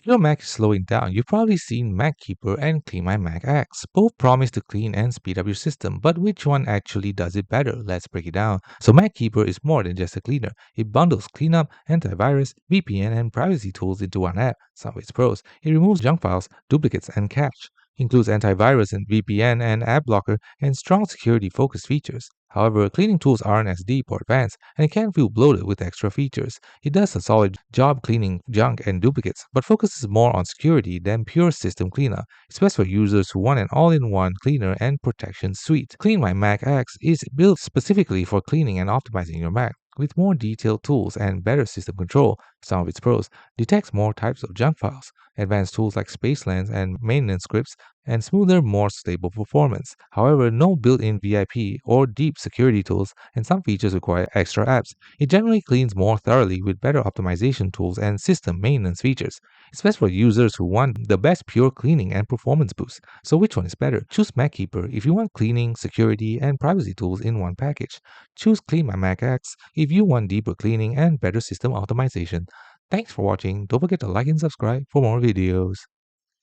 Your Mac is slowing down. You've probably seen Mackeeper and CleanMyMac X. Both promise to clean and speed up your system, but which one actually does it better? Let's break it down. So Mackeeper is more than just a cleaner. It bundles cleanup, antivirus, VPN, and privacy tools into one app. Some of its pros: it removes junk files, duplicates, and cache. Includes antivirus and VPN and app blocker and strong security-focused features. However, cleaning tools aren't as deep or advanced, and it can feel bloated with extra features. It does a solid job cleaning junk and duplicates, but focuses more on security than pure system cleanup. It's best for users who want an all-in-one cleaner and protection suite. CleanMyMac X is built specifically for cleaning and optimizing your Mac. With more detailed tools and better system control. Some of its pros: detects more types of junk files, advanced tools like Spacelens and maintenance scripts, and smoother, more stable performance. However, no built-in VIP or deep security tools, and some features require extra apps. It generally cleans more thoroughly with better optimization tools and system maintenance features. It's best for users who want the best pure cleaning and performance boost. So which one is better? Choose Mackeeper if you want cleaning, security, and privacy tools in one package. Choose CleanMyMac X if you want deeper cleaning and better system optimization. Thanks for watching. Don't forget to like and subscribe for more videos.